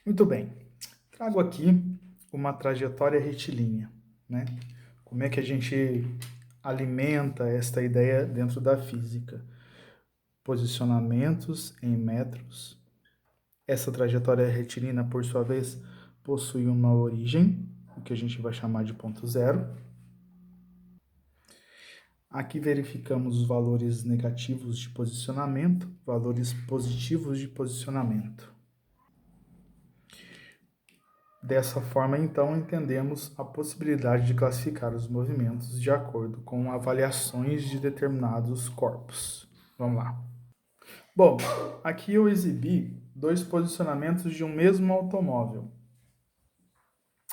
Muito bem, trago aqui uma trajetória retilínea, né? Como é que a gente alimenta esta ideia dentro da física? Posicionamentos em metros. Essa trajetória retilínea, por sua vez, possui uma origem, o que a gente vai chamar de ponto zero. Aqui verificamos os valores negativos de posicionamento, valores positivos de posicionamento. Dessa forma, então, entendemos a possibilidade de classificar os movimentos de acordo com avaliações de determinados corpos. Vamos lá. Bom, aqui eu exibi dois posicionamentos de um mesmo automóvel.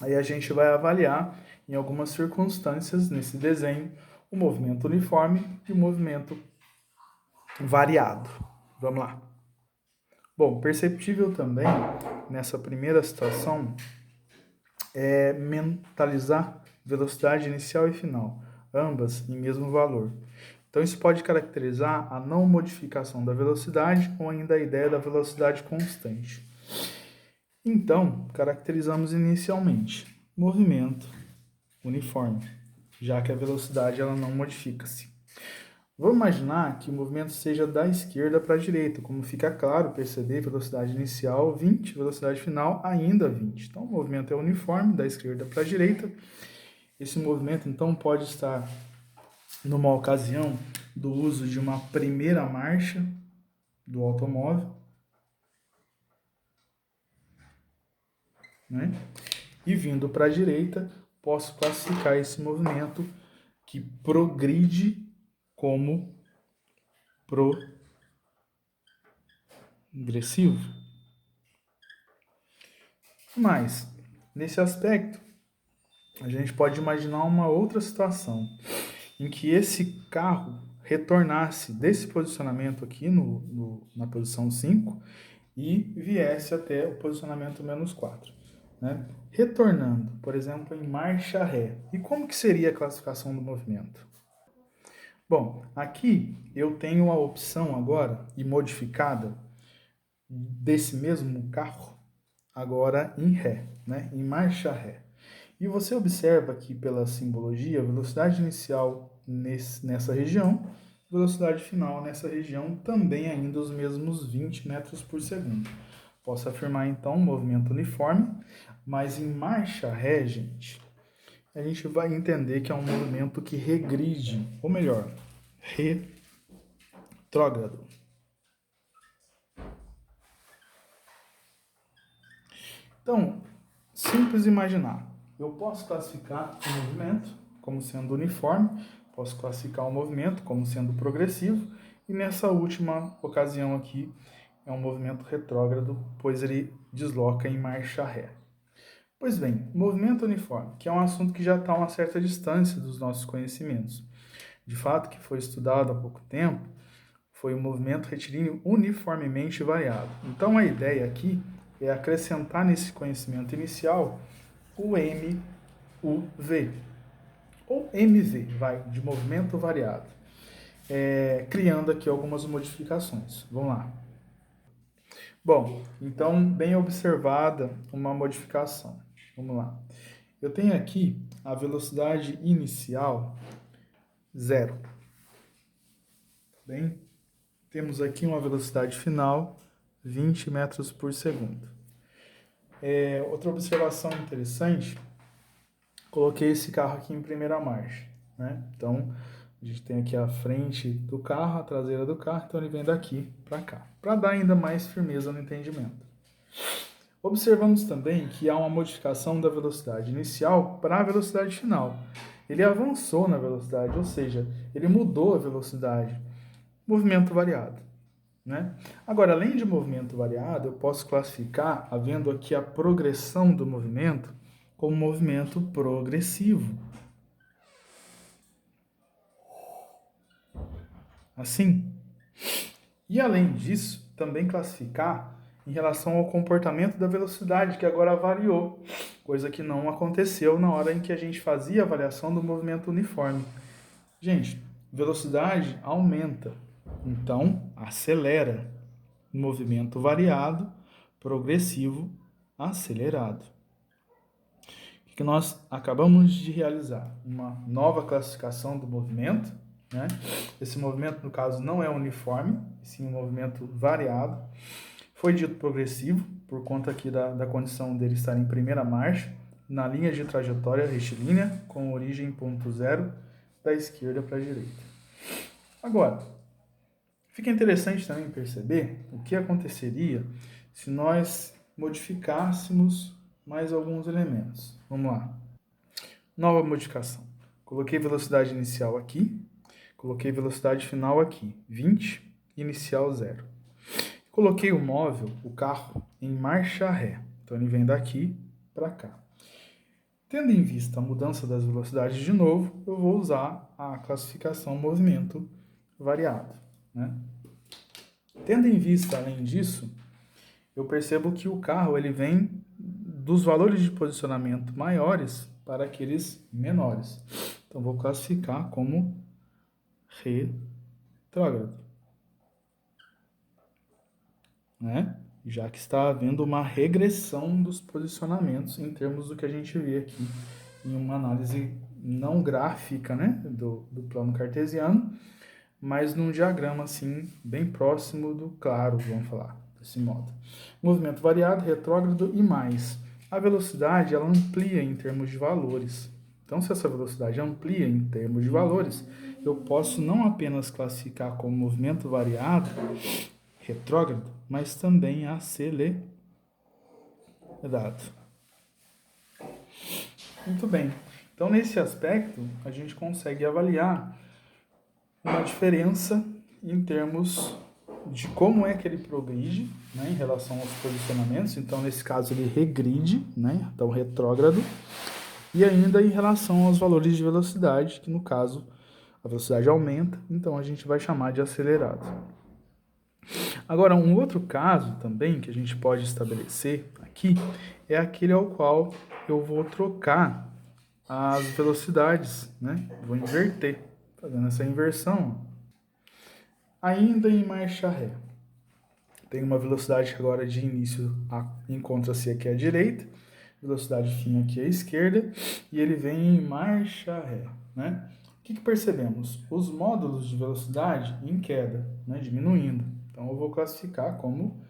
Aí a gente vai avaliar, em algumas circunstâncias, nesse desenho, o movimento uniforme e o movimento variado. Vamos lá. Bom, perceptível também, nessa primeira situação, é mentalizar velocidade inicial e final, ambas em mesmo valor. Então, isso pode caracterizar a não modificação da velocidade ou ainda a ideia da velocidade constante. Então, caracterizamos inicialmente movimento uniforme, já que a velocidade ela não modifica-se. Vamos imaginar que o movimento seja da esquerda para a direita, como fica claro, perceber velocidade inicial 20, velocidade final ainda 20. Então, o movimento é uniforme, da esquerda para a direita. Esse movimento, então, pode estar numa ocasião do uso de uma primeira marcha do automóvel, né? E vindo para a direita, posso classificar esse movimento que progride como progressivo. Mas, nesse aspecto, a gente pode imaginar uma outra situação em que esse carro retornasse desse posicionamento aqui na posição 5 e viesse até o posicionamento menos 4. Né? Retornando, por exemplo, em marcha ré. E como que seria a classificação do movimento? Bom, aqui eu tenho a opção agora, e modificada, desse mesmo carro, agora em ré, né? Em marcha ré. E você observa aqui pela simbologia, velocidade inicial nessa região, velocidade final nessa região, também ainda os mesmos 20 metros por segundo. Posso afirmar então um movimento uniforme, mas em marcha ré, gente, a gente vai entender que é um movimento que regride, ou melhor, retrógrado. Então, simples imaginar. Eu posso classificar o movimento como sendo uniforme, posso classificar o movimento como sendo progressivo, e nessa última ocasião aqui é um movimento retrógrado, pois ele desloca em marcha ré. Pois bem, movimento uniforme, que é um assunto que já está a uma certa distância dos nossos conhecimentos. De fato, que foi estudado há pouco tempo, foi o movimento retilíneo uniformemente variado. Então a ideia aqui é acrescentar nesse conhecimento inicial o MUV, ou MV, vai, de movimento variado, criando aqui algumas modificações. Vamos lá. Bom, então, bem observada uma modificação. Vamos lá. Eu tenho aqui a velocidade inicial zero. Tá bem? Temos aqui uma velocidade final 20 metros por segundo. Outra observação interessante, coloquei esse carro aqui em primeira marcha, né? Então, a gente tem aqui a frente do carro, a traseira do carro, então ele vem daqui para cá, para dar ainda mais firmeza no entendimento. Observamos também que há uma modificação da velocidade inicial para a velocidade final. Ele avançou na velocidade, ou seja, ele mudou a velocidade. Movimento variado. Né? Agora, além de movimento variado, eu posso classificar, havendo aqui a progressão do movimento, como movimento progressivo. Assim. E além disso, também classificar em relação ao comportamento da velocidade, que agora variou, coisa que não aconteceu na hora em que a gente fazia a avaliação do movimento uniforme. Gente, velocidade aumenta, então acelera. Movimento variado, progressivo, acelerado. O que nós acabamos de realizar? Uma nova classificação do movimento, né? Esse movimento, no caso, não é uniforme, sim um movimento variado. Foi dito progressivo, por conta aqui da condição dele estar em primeira marcha, na linha de trajetória retilínea, com origem em ponto zero, da esquerda para a direita. Agora, fica interessante também perceber o que aconteceria se nós modificássemos mais alguns elementos. Vamos lá. Nova modificação. Coloquei velocidade inicial aqui, coloquei velocidade final aqui, 20, inicial 0. Coloquei o móvel, o carro, em marcha ré. Então ele vem daqui para cá. Tendo em vista a mudança das velocidades de novo, eu vou usar a classificação movimento variado, né? Tendo em vista, além disso, eu percebo que o carro ele vem dos valores de posicionamento maiores para aqueles menores. Então, vou classificar como retrógrado, né? Já que está havendo uma regressão dos posicionamentos em termos do que a gente vê aqui em uma análise não gráfica, né, do plano cartesiano, mas num diagrama assim bem próximo do claro, vamos falar desse modo. Movimento variado, retrógrado e mais. A velocidade ela amplia em termos de valores. Então, se essa velocidade amplia em termos de valores, eu posso não apenas classificar como movimento variado, retrógrado, mas também acelerado. Muito bem. Então, nesse aspecto, a gente consegue avaliar uma diferença em termos de como é que ele progride, né, em relação aos posicionamentos. Então, nesse caso, ele regride, né, então retrógrado, e ainda em relação aos valores de velocidade, que no caso a velocidade aumenta, então a gente vai chamar de acelerado. Agora, um outro caso também que a gente pode estabelecer aqui é aquele ao qual eu vou trocar as velocidades, né? Vou inverter, fazendo essa inversão. Ainda em marcha ré. Tem uma velocidade que agora de início encontra-se aqui à direita, velocidade fim aqui à esquerda, e ele vem em marcha ré, né? O que percebemos? Os módulos de velocidade em queda, né? Diminuindo. Então eu vou classificar como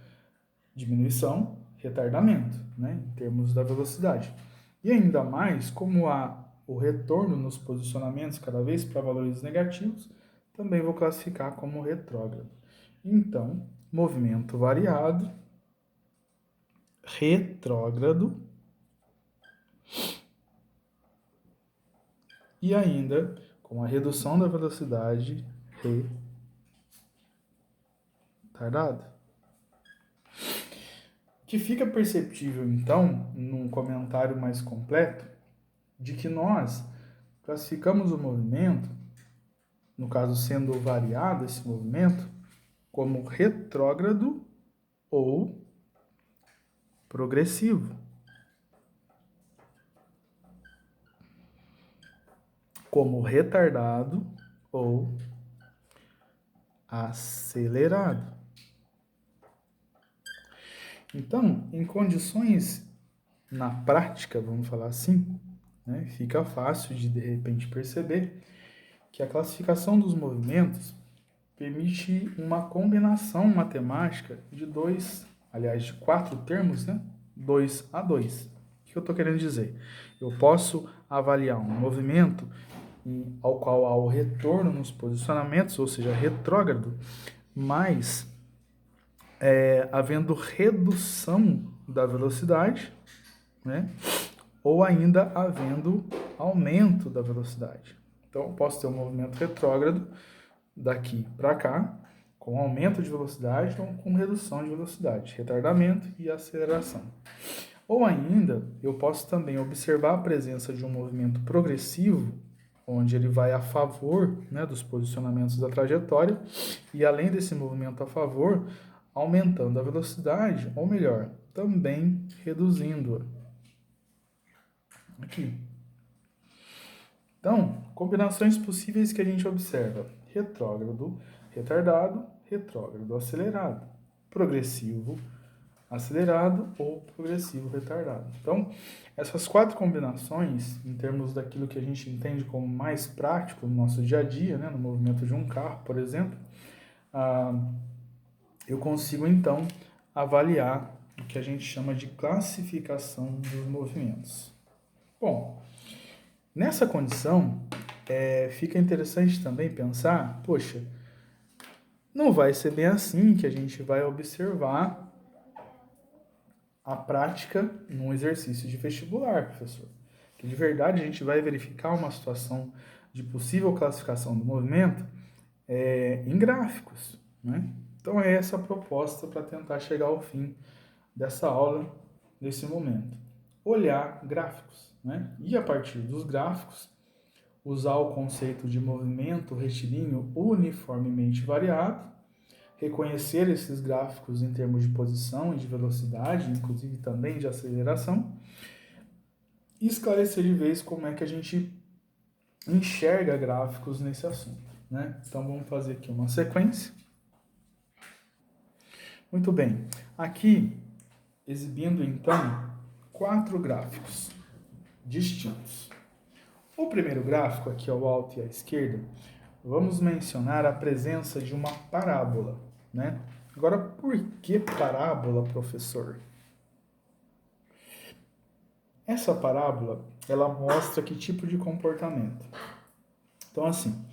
diminuição, retardamento, né? Em termos da velocidade. E ainda mais, como há o retorno nos posicionamentos cada vez para valores negativos, também vou classificar como retrógrado. Então, movimento variado, retrógrado e ainda com a redução da velocidade retardado. Que fica perceptível, então, num comentário mais completo, de que nós classificamos o movimento, no caso sendo variado esse movimento, como retrógrado ou progressivo. Como retardado ou acelerado. Então, em condições na prática, vamos falar assim, né, fica fácil de repente perceber que a classificação dos movimentos permite uma combinação matemática de de 4 termos, né? 2 a 2. O que eu estou querendo dizer? Eu posso avaliar um movimento ao qual há o retorno nos posicionamentos, ou seja, retrógrado, mas havendo redução da velocidade, né? Ou ainda havendo aumento da velocidade. Então, eu posso ter um movimento retrógrado daqui para cá, com aumento de velocidade ou com redução de velocidade, retardamento e aceleração. Ou ainda, eu posso também observar a presença de um movimento progressivo, onde ele vai a favor, né, dos posicionamentos da trajetória, e além desse movimento a favor, aumentando a velocidade, ou melhor, também reduzindo-a. Aqui. Então, combinações possíveis que a gente observa: retrógrado, retardado, retrógrado acelerado, progressivo, acelerado ou progressivo retardado. Então, essas 4 combinações, em termos daquilo que a gente entende como mais prático no nosso dia a dia, né, no movimento de um carro, por exemplo, eu consigo então avaliar o que a gente chama de classificação dos movimentos. Bom, nessa condição, fica interessante também pensar, poxa, não vai ser bem assim que a gente vai observar a prática num exercício de vestibular, professor. Que de verdade a gente vai verificar uma situação de possível classificação do movimento em gráficos, né? Então é essa a proposta para tentar chegar ao fim dessa aula, nesse momento. Olhar gráficos, né? E a partir dos gráficos, usar o conceito de movimento retilíneo uniformemente variado, reconhecer esses gráficos em termos de posição e de velocidade, inclusive também de aceleração, e esclarecer de vez como é que a gente enxerga gráficos nesse assunto, né? Então vamos fazer aqui uma sequência. Muito bem, aqui exibindo então 4 gráficos distintos. O primeiro gráfico, aqui ao alto e à esquerda, vamos mencionar a presença de uma parábola, né? Agora, por que parábola, professor? Essa parábola, ela mostra que tipo de comportamento. Então, assim,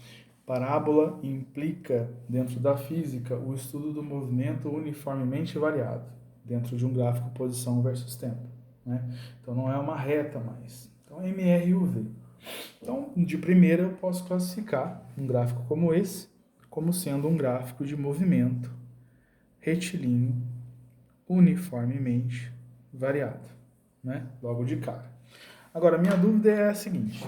parábola implica, dentro da física, o estudo do movimento uniformemente variado, dentro de um gráfico posição versus tempo, né? Então, não é uma reta mais. Então, MR e UV. Então, de primeira, eu posso classificar um gráfico como esse como sendo um gráfico de movimento retilíneo uniformemente variado, né? Logo de cara. Agora, minha dúvida é a seguinte: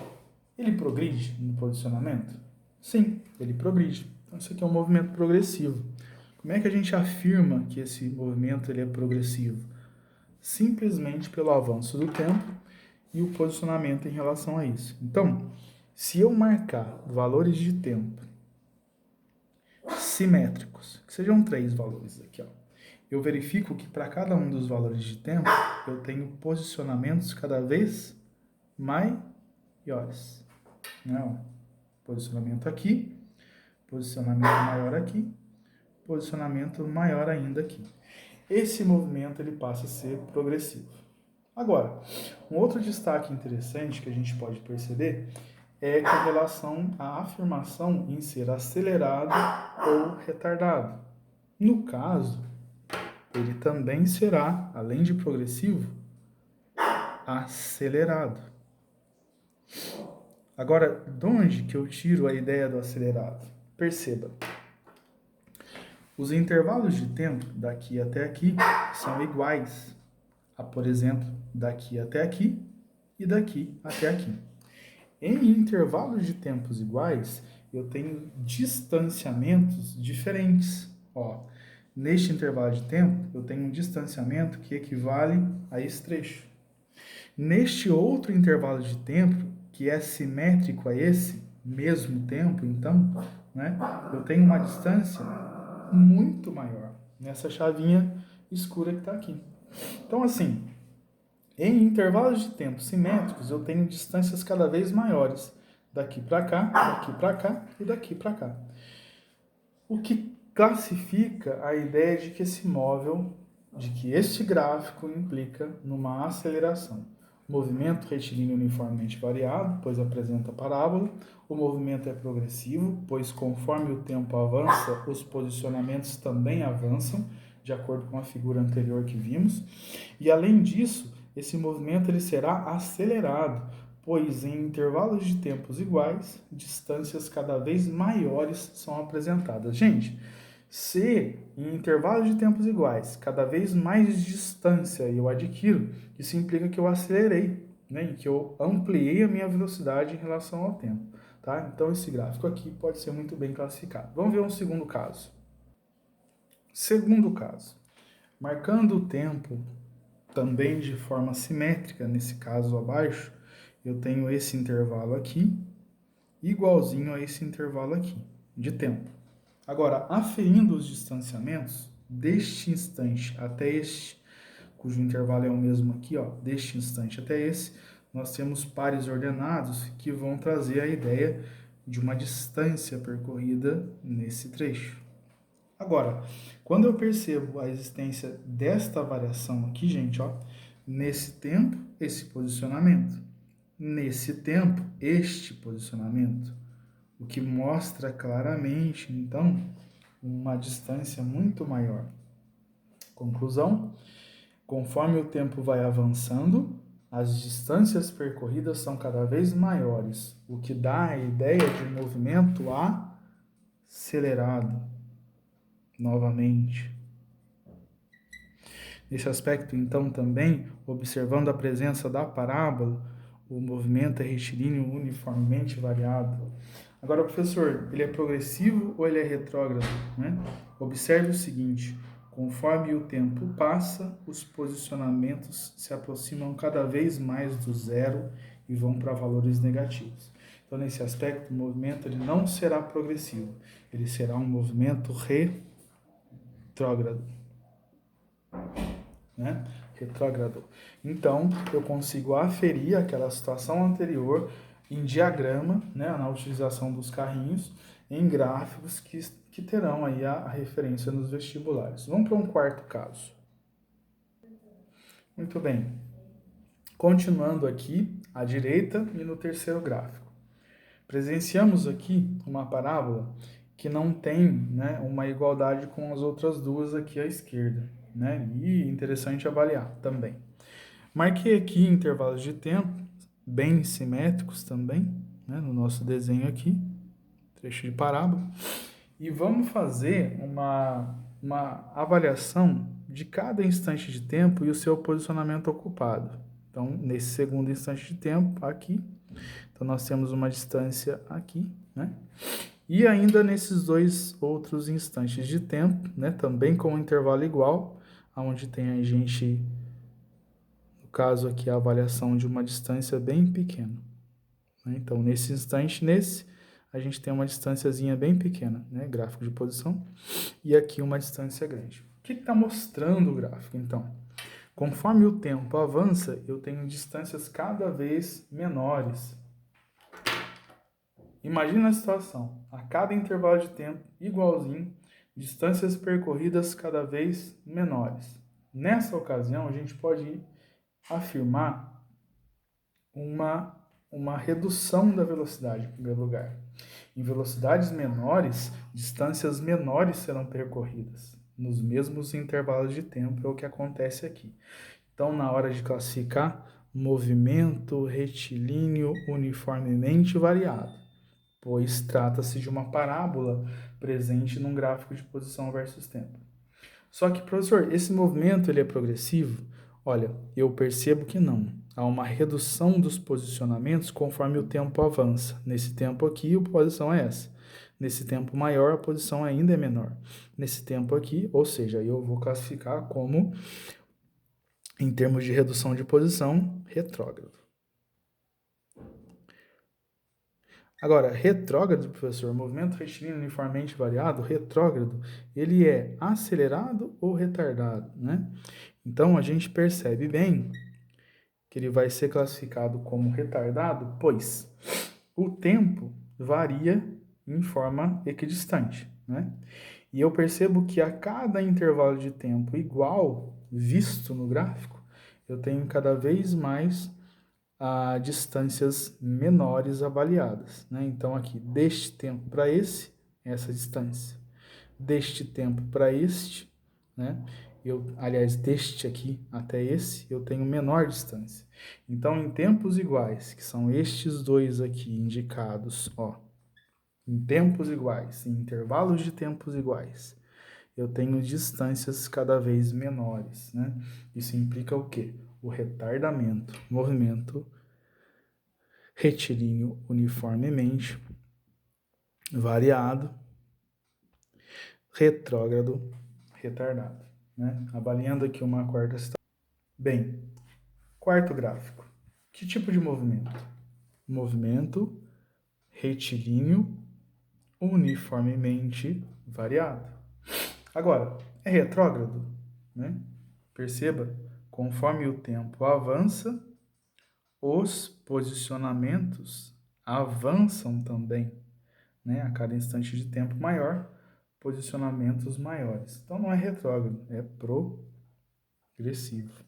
ele progride no posicionamento? Sim, ele progride. Então, isso aqui é um movimento progressivo. Como é que a gente afirma que esse movimento ele é progressivo? Simplesmente pelo avanço do tempo e o posicionamento em relação a isso. Então, se eu marcar valores de tempo simétricos, que sejam 3 valores aqui, ó, eu verifico que para cada um dos valores de tempo eu tenho posicionamentos cada vez maiores. Né? Posicionamento aqui, posicionamento maior aqui, posicionamento maior ainda aqui. Esse movimento ele passa a ser progressivo. Agora, um outro destaque interessante que a gente pode perceber é com relação à afirmação em ser acelerado ou retardado. No caso, ele também será, além de progressivo, acelerado. Agora, de onde que eu tiro a ideia do acelerado? Perceba, os intervalos de tempo daqui até aqui são iguais a, por exemplo, daqui até aqui e daqui até aqui. Em intervalos de tempos iguais, eu tenho distanciamentos diferentes. Ó, neste intervalo de tempo, eu tenho um distanciamento que equivale a esse trecho. Neste outro intervalo de tempo, que é simétrico a esse mesmo tempo, então, né, eu tenho uma distância muito maior nessa chavinha escura que está aqui. Então, assim, em intervalos de tempo simétricos, eu tenho distâncias cada vez maiores, daqui para cá e daqui para cá. O que classifica a ideia de que esse móvel, de que este gráfico implica numa aceleração. O movimento retilíneo uniformemente variado, pois apresenta parábola. O movimento é progressivo, pois conforme o tempo avança, os posicionamentos também avançam, de acordo com a figura anterior que vimos. E além disso, esse movimento ele será acelerado, pois em intervalos de tempos iguais, distâncias cada vez maiores são apresentadas. Gente, se em intervalos de tempos iguais, cada vez mais distância eu adquiro, isso implica que eu acelerei, né? Que eu ampliei a minha velocidade em relação ao tempo. Tá? Então esse gráfico aqui pode ser muito bem classificado. Vamos ver um segundo caso. Segundo caso, marcando o tempo também de forma simétrica, nesse caso abaixo, eu tenho esse intervalo aqui, igualzinho a esse intervalo aqui, de tempo. Agora, aferindo os distanciamentos, deste instante até este cujo intervalo é o mesmo aqui, ó, deste instante até esse, nós temos pares ordenados que vão trazer a ideia de uma distância percorrida nesse trecho. Agora, quando eu percebo a existência desta variação aqui, gente, ó, nesse tempo, esse posicionamento, nesse tempo, este posicionamento, o que mostra claramente, então, uma distância muito maior. Conclusão: conforme o tempo vai avançando, as distâncias percorridas são cada vez maiores, o que dá a ideia de um movimento acelerado. Novamente. Nesse aspecto, então, também, observando a presença da parábola, o movimento é retilíneo uniformemente variado. Agora, professor, ele é progressivo ou ele é retrógrado? Né? Observe o seguinte: conforme o tempo passa, os posicionamentos se aproximam cada vez mais do zero e vão para valores negativos. Então, nesse aspecto, o movimento ele não será progressivo, ele será um movimento retrógrado. Né? Retrógrado. Então, eu consigo aferir aquela situação anterior em diagrama, né, na utilização dos carrinhos, em gráficos que terão aí a referência nos vestibulares. Vamos para um quarto caso. Muito bem. Continuando aqui à direita e no terceiro gráfico. Presenciamos aqui uma parábola que não tem, né, uma igualdade com as outras duas aqui à esquerda. Né? E interessante avaliar também. Marquei aqui intervalos de tempo bem simétricos também, né, no nosso desenho aqui, trecho de parábola, e vamos fazer uma avaliação de cada instante de tempo e o seu posicionamento ocupado. Então, nesse segundo instante de tempo, aqui, então nós temos uma distância aqui, né? E ainda nesses dois outros instantes de tempo, né, também com um intervalo igual, onde tem a gente, no caso aqui, a avaliação de uma distância bem pequena. Né? Então, nesse instante, a gente tem uma distânciazinha bem pequena, né, gráfico de posição, e aqui uma distância grande. O que está mostrando o gráfico, então? Conforme o tempo avança, eu tenho distâncias cada vez menores. Imagina a situação, a cada intervalo de tempo igualzinho, distâncias percorridas cada vez menores. Nessa ocasião, a gente pode afirmar uma redução da velocidade, em primeiro lugar. Em velocidades menores, distâncias menores serão percorridas, nos mesmos intervalos de tempo, é o que acontece aqui. Então, na hora de classificar, movimento retilíneo uniformemente variado, pois trata-se de uma parábola presente num gráfico de posição versus tempo. Só que, professor, esse movimento ele é progressivo? Olha, eu percebo que não. Há uma redução dos posicionamentos conforme o tempo avança. Nesse tempo aqui, a posição é essa. Nesse tempo maior, a posição ainda é menor. Nesse tempo aqui, ou seja, eu vou classificar como, em termos de redução de posição, retrógrado. Agora, retrógrado, professor, movimento retilíneo uniformemente variado, retrógrado, ele é acelerado ou retardado, né? Então, a gente percebe bem que ele vai ser classificado como retardado, pois o tempo varia em forma equidistante, né? E eu percebo que a cada intervalo de tempo igual, visto no gráfico, eu tenho cada vez mais distâncias menores avaliadas, né? Então, aqui, deste tempo para essa distância. Deste tempo para este, né? Aliás, deste aqui até esse, eu tenho menor distância. Então, em tempos iguais, que são estes dois aqui indicados, ó, em tempos iguais, em intervalos de tempos iguais, eu tenho distâncias cada vez menores, né? Isso implica o quê? O retardamento, movimento retilíneo uniformemente variado, retrógrado, retardado, né? Avaliando aqui uma quarta situação. Bem, quarto gráfico. Que tipo de movimento? Movimento retilíneo uniformemente variado. Agora, é retrógrado, né? Perceba, conforme o tempo avança, os posicionamentos avançam também, né? A cada instante de tempo maior, posicionamentos maiores. Então não é retrógrado, é progressivo.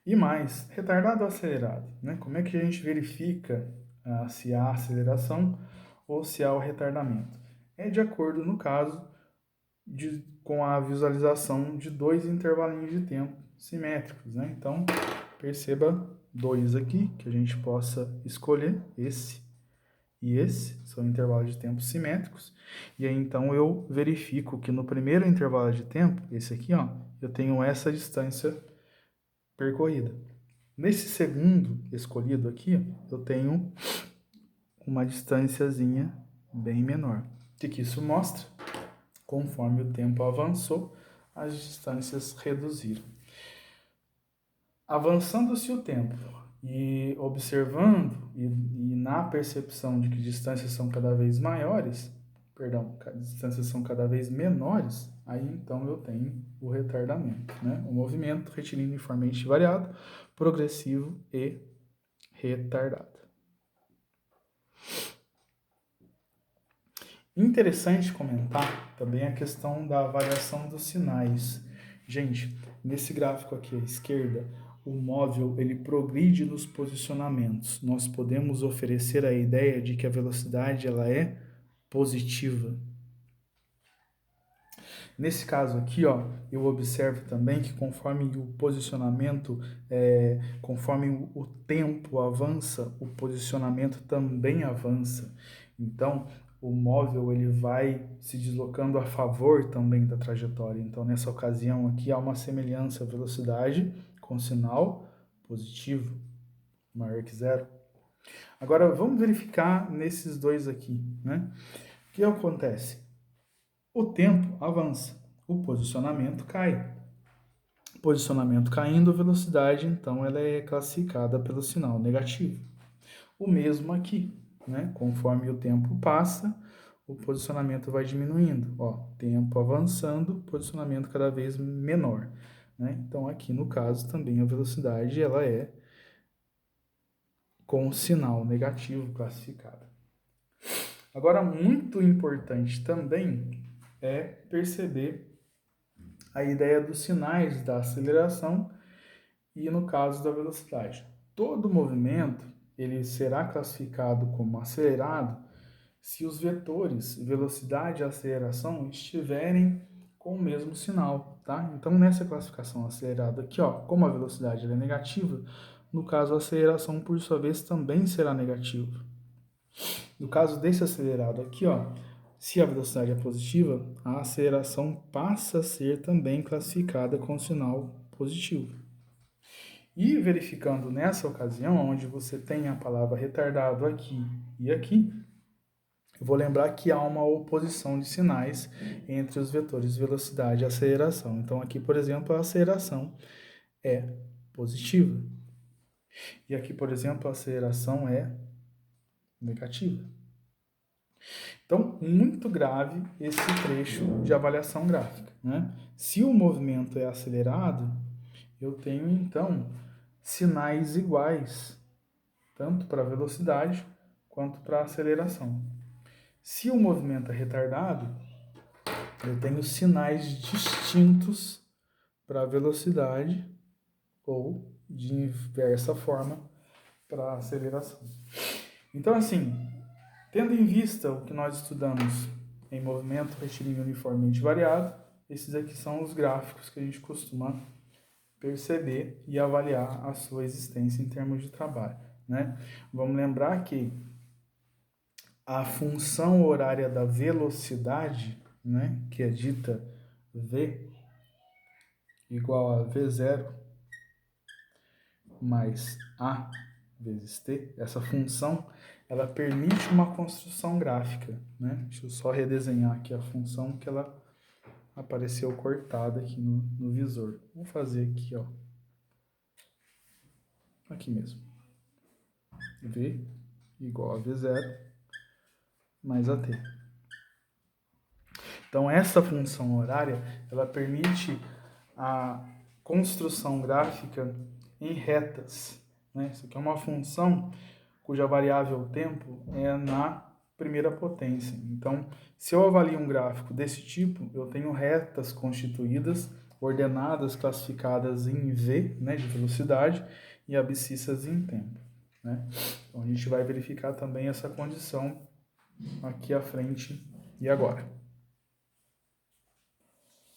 E mais, retardado ou acelerado, né? Como é que a gente verifica se há aceleração ou se há o retardamento? É de acordo, no caso, com a visualização de dois intervalinhos de tempo simétricos, né? Então, perceba dois aqui, que a gente possa escolher esse e esse, são intervalos de tempo simétricos, e aí então eu verifico que no primeiro intervalo de tempo, esse aqui, ó, eu tenho essa distância percorrida. Nesse segundo escolhido aqui, eu tenho uma distânciazinha bem menor. O que isso mostra? Conforme o tempo avançou, as distâncias reduziram. Avançando-se o tempo e observando e na percepção de que distâncias são cada vez maiores, distâncias são cada vez menores, aí então eu tenho o retardamento, né? O movimento retilíneo uniformemente variado, progressivo e retardado. Interessante comentar também a questão da variação dos sinais. Gente, nesse gráfico aqui à esquerda, o móvel ele progride nos posicionamentos. Nós podemos oferecer a ideia de que a velocidade ela é positiva. Nesse caso aqui, ó, eu observo também que conforme o posicionamento, conforme o tempo avança, o posicionamento também avança. Então, o móvel ele vai se deslocando a favor também da trajetória. Então, nessa ocasião aqui, há uma semelhança velocidade com sinal positivo, maior que zero. Agora, vamos verificar nesses dois aqui, né? O que acontece? O tempo avança, o posicionamento cai. Posicionamento caindo, a velocidade, então, ela é classificada pelo sinal negativo. O mesmo aqui, né? Conforme o tempo passa, o posicionamento vai diminuindo. Ó, tempo avançando, posicionamento cada vez menor. Né? Então, aqui no caso, também a velocidade ela é com sinal negativo classificada. Agora, muito importante também é perceber a ideia dos sinais da aceleração e no caso da velocidade. Todo movimento ele será classificado como acelerado se os vetores velocidade e aceleração estiverem com o mesmo sinal, tá? Então, nessa classificação acelerada aqui, ó, como a velocidade é negativa, no caso a aceleração, por sua vez, também será negativa. No caso desse acelerado aqui, ó, se a velocidade é positiva, a aceleração passa a ser também classificada com sinal positivo. E verificando nessa ocasião, onde você tem a palavra retardado aqui e aqui, eu vou lembrar que há uma oposição de sinais entre os vetores velocidade e aceleração. Então, aqui, por exemplo, a aceleração é positiva. E aqui, por exemplo, a aceleração é negativa. Então, muito grave esse trecho de avaliação gráfica, né? Se o movimento é acelerado, eu tenho, então, sinais iguais, tanto para a velocidade quanto para a aceleração. Se o movimento é retardado, eu tenho sinais distintos para a velocidade ou, de inversa forma, para a aceleração. Então, assim, tendo em vista o que nós estudamos em movimento retilíneo uniformemente variado, esses aqui são os gráficos que a gente costuma perceber e avaliar a sua existência em termos de trabalho, né? Vamos lembrar que a função horária da velocidade, né, que é dita V igual a V0 mais A vezes T, essa função, ela permite uma construção gráfica, né? Deixa eu só redesenhar aqui a função que ela apareceu cortada aqui no visor. Vou fazer aqui, ó. Aqui mesmo. V igual a V0 mais AT. Então, essa função horária, ela permite a construção gráfica em retas, né? Isso aqui é uma função cuja variável tempo é na primeira potência. Então, se eu avalio um gráfico desse tipo, eu tenho retas constituídas, ordenadas, classificadas em V, né, de velocidade, e abscissas em tempo, né? Então, a gente vai verificar também essa condição aqui à frente e agora.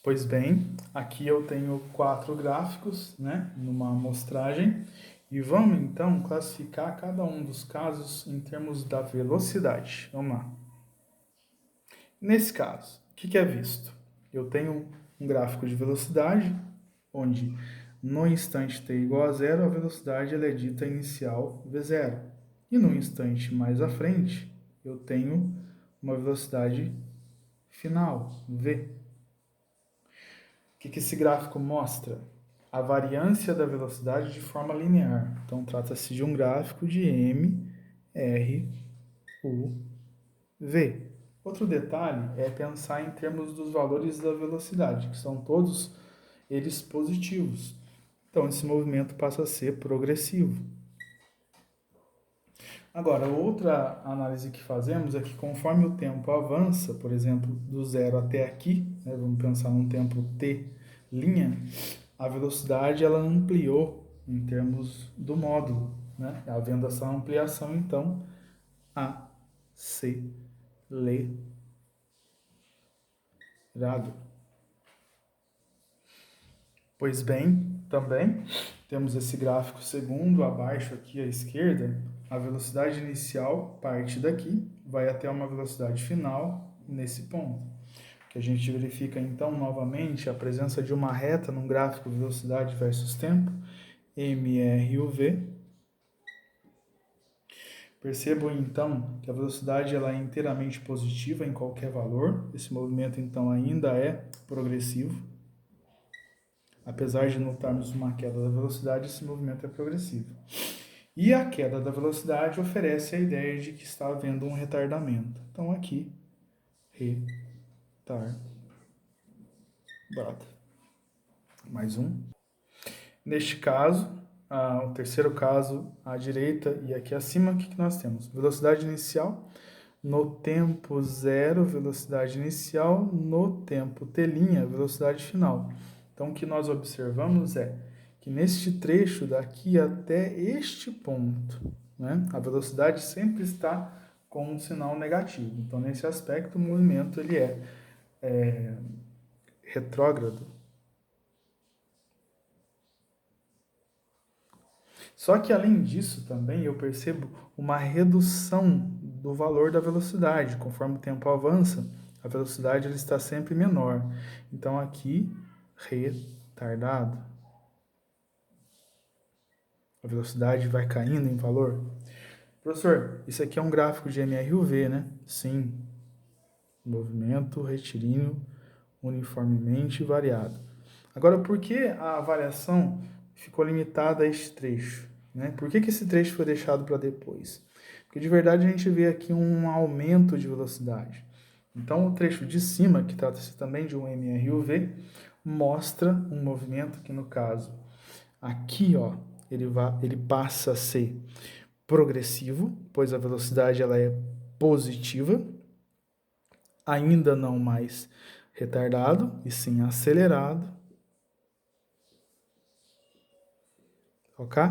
Pois bem, aqui eu tenho 4 gráficos, né, numa amostragem, e vamos então classificar cada um dos casos em termos da velocidade. Vamos lá. Nesse caso, o que é visto? Eu tenho um gráfico de velocidade, onde no instante t igual a zero, a velocidade ela é dita inicial v0. E no instante mais à frente, eu tenho uma velocidade final, v. O que esse gráfico mostra? A variância da velocidade de forma linear. Então, trata-se de um gráfico de M, R, U, V. Outro detalhe é pensar em termos dos valores da velocidade, que são todos eles positivos. Então, esse movimento passa a ser progressivo. Agora, outra análise que fazemos é que conforme o tempo avança, por exemplo, do zero até aqui, né, vamos pensar num tempo t', a velocidade ela ampliou em termos do módulo, né? Havendo essa ampliação, então, acelerado. Pois bem, também temos esse gráfico segundo, abaixo aqui à esquerda, a velocidade inicial parte daqui, vai até uma velocidade final nesse ponto. Que a gente verifica então novamente a presença de uma reta num gráfico velocidade versus tempo, MRUV. Percebam então que a velocidade ela é inteiramente positiva em qualquer valor, esse movimento então ainda é progressivo. Apesar de notarmos uma queda da velocidade, esse movimento é progressivo. E a queda da velocidade oferece a ideia de que está havendo um retardamento. Então aqui, retardado. Mais um. Neste caso, o terceiro caso, à direita e aqui acima, o que nós temos? Velocidade inicial no tempo zero, velocidade inicial, no tempo t', velocidade final. Então, o que nós observamos é que neste trecho daqui até este ponto, né, a velocidade sempre está com um sinal negativo. Então, nesse aspecto, o movimento ele é retrógrado. Só que, além disso, também eu percebo uma redução do valor da velocidade. Conforme o tempo avança, a velocidade ela está sempre menor. Então, aqui, retardado. A velocidade vai caindo em valor. Professor, isso aqui é um gráfico de MRUV, né? Sim. Movimento retilíneo uniformemente variado. Agora, por que a variação ficou limitada a este trecho? Né? Por que esse trecho foi deixado para depois? Porque de verdade a gente vê aqui um aumento de velocidade. Então, o trecho de cima, que trata-se também de um MRUV, mostra um movimento que, no caso, aqui, ó, ele passa a ser progressivo, pois a velocidade ela é positiva, ainda não mais retardado, e sim acelerado, ok?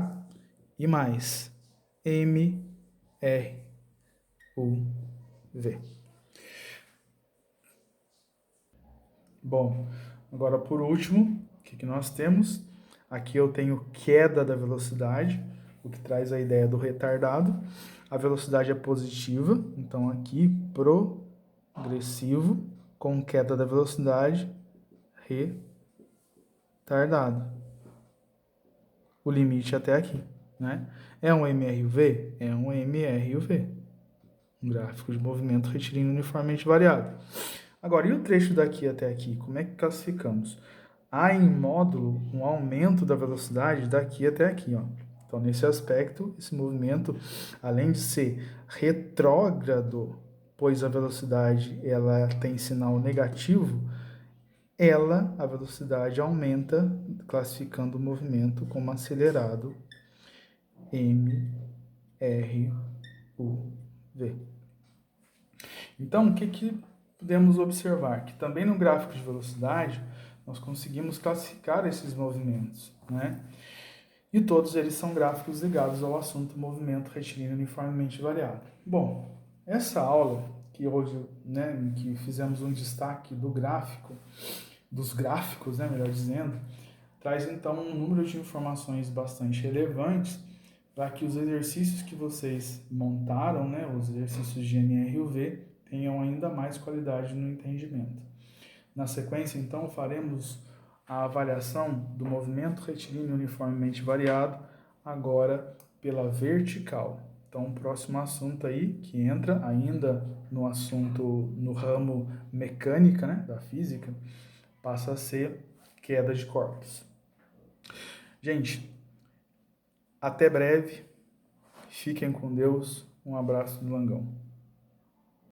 E mais, M, R, U, V. Bom, agora por último, o que nós temos? Aqui eu tenho queda da velocidade, o que traz a ideia do retardado. A velocidade é positiva, então aqui progressivo, com queda da velocidade, retardado. O limite até aqui, né? É um MRUV? É um MRUV. Um gráfico de movimento retilíneo uniformemente variado. Agora, e o trecho daqui até aqui? Como é que classificamos? Há em módulo um aumento da velocidade daqui até aqui, ó. Então, nesse aspecto, esse movimento, além de ser retrógrado, pois a velocidade ela tem sinal negativo, a velocidade aumenta, classificando o movimento como acelerado M, R, U, V. Então, o que podemos observar? Que também no gráfico de velocidade, nós conseguimos classificar esses movimentos, né? E todos eles são gráficos ligados ao assunto movimento retilíneo uniformemente variado. Bom, essa aula, que hoje, né, em que fizemos um destaque do gráfico, dos gráficos, né, melhor dizendo, traz então um número de informações bastante relevantes para que os exercícios que vocês montaram, né, os exercícios de NRUV, tenham ainda mais qualidade no entendimento. Na sequência, então, faremos a avaliação do movimento retilíneo uniformemente variado, agora pela vertical. Então, o próximo assunto aí, que entra ainda no assunto, no ramo mecânica, né, da física, passa a ser queda de corpos. Gente, até breve, fiquem com Deus, um abraço do Langão.